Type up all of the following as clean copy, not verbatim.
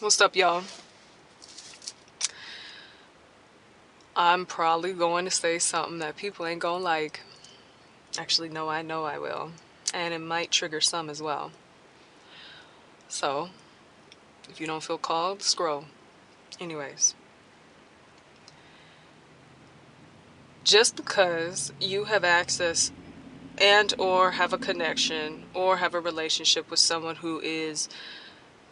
What's up, y'all? I'm probably going to say something that people ain't gonna like. Actually, no, I know I will. And it might trigger some as well. So, if you don't feel called, scroll. Anyways, just because you have access and or have a connection or have a relationship with someone who is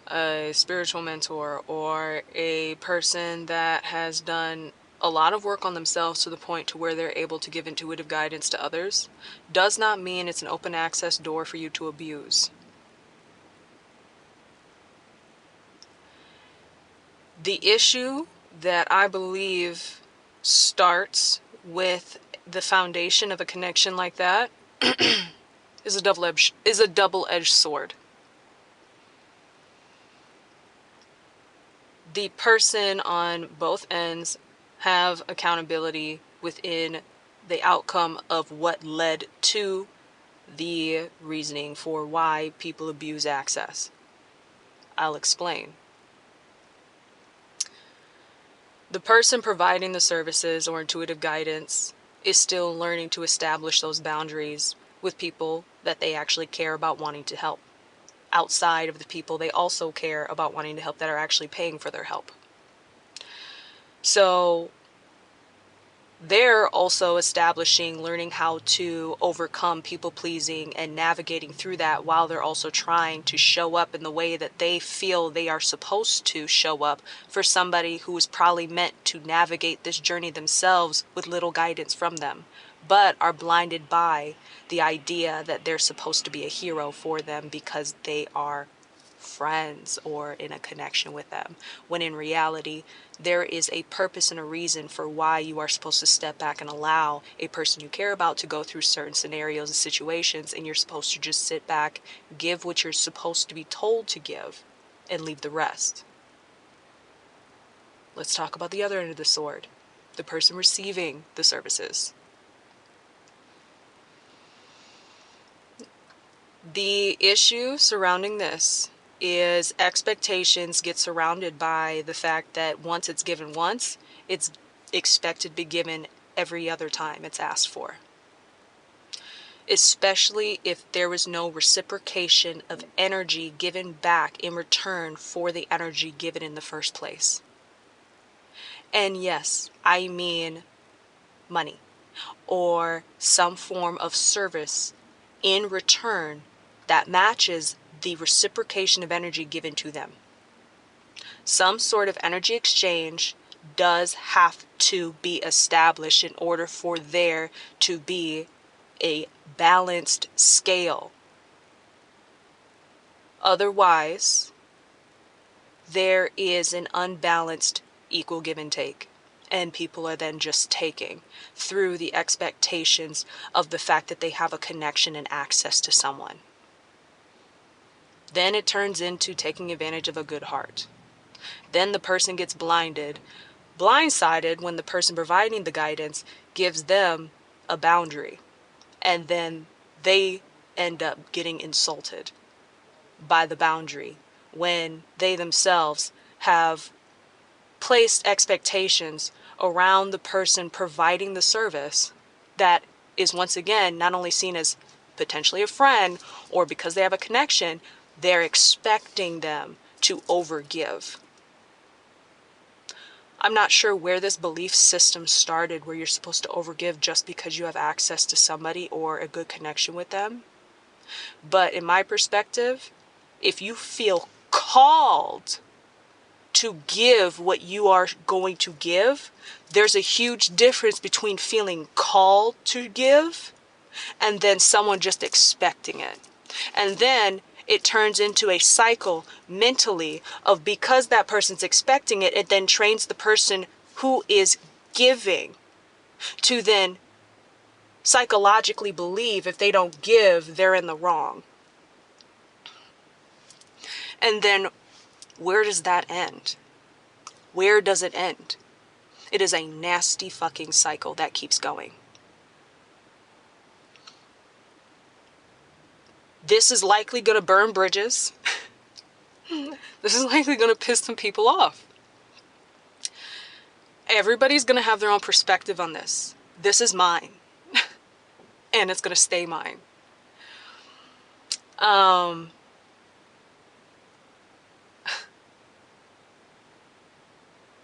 a spiritual mentor or a person that has done a lot of work on themselves to the point to where they're able to give intuitive guidance to others does not mean it's an open access door for you to abuse. The issue that I believe starts with the foundation of a connection like that is a double-edged sword. The person on both ends have accountability within the outcome of what led to the reasoning for why people abuse access. I'll explain. The person providing the services or intuitive guidance is still learning to establish those boundaries with people that they actually care about wanting to help, outside of the people they also care about wanting to help that are actually paying for their help. So they're also learning how to overcome people pleasing and navigating through that while they're also trying to show up in the way that they feel they are supposed to show up for somebody who is probably meant to navigate this journey themselves with little guidance from them, but are blinded by the idea that they're supposed to be a hero for them because they are friends or in a connection with them, when in reality there is a purpose and a reason for why you are supposed to step back and allow a person you care about to go through certain scenarios and situations, and you're supposed to just sit back, give what you're supposed to be told to give, and leave the rest. Let's talk about the other end of the sword, the person receiving the services. The issue surrounding this is expectations get surrounded by the fact that once it's given once, it's expected to be given every other time it's asked for. Especially if there was no reciprocation of energy given back in return for the energy given in the first place. And yes, I mean money or some form of service in return that matches the reciprocation of energy given to them. Some sort of energy exchange does have to be established in order for there to be a balanced scale. Otherwise, there is an unbalanced equal give and take. And people are then just taking through the expectations of the fact that they have a connection and access to someone. Then it turns into taking advantage of a good heart. Then the person gets blindsided when the person providing the guidance gives them a boundary. And then they end up getting insulted by the boundary when they themselves have placed expectations around the person providing the service that is once again not only seen as potentially a friend or because they have a connection, they're expecting them to overgive. I'm not sure where this belief system started where you're supposed to overgive just because you have access to somebody or a good connection with them. But in my perspective, if you feel called to give what you are going to give, there's a huge difference between feeling called to give and then someone just expecting it. And then it turns into a cycle mentally of, because that person's expecting it, it then trains the person who is giving to then psychologically believe if they don't give, they're in the wrong. And then where does that end? Where does it end? It is a nasty fucking cycle that keeps going. This is likely going to burn bridges. This is likely going to piss some people off. Everybody's going to have their own perspective on this. This is mine. And it's going to stay mine.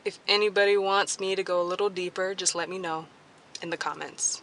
If anybody wants me to go a little deeper, just let me know in the comments.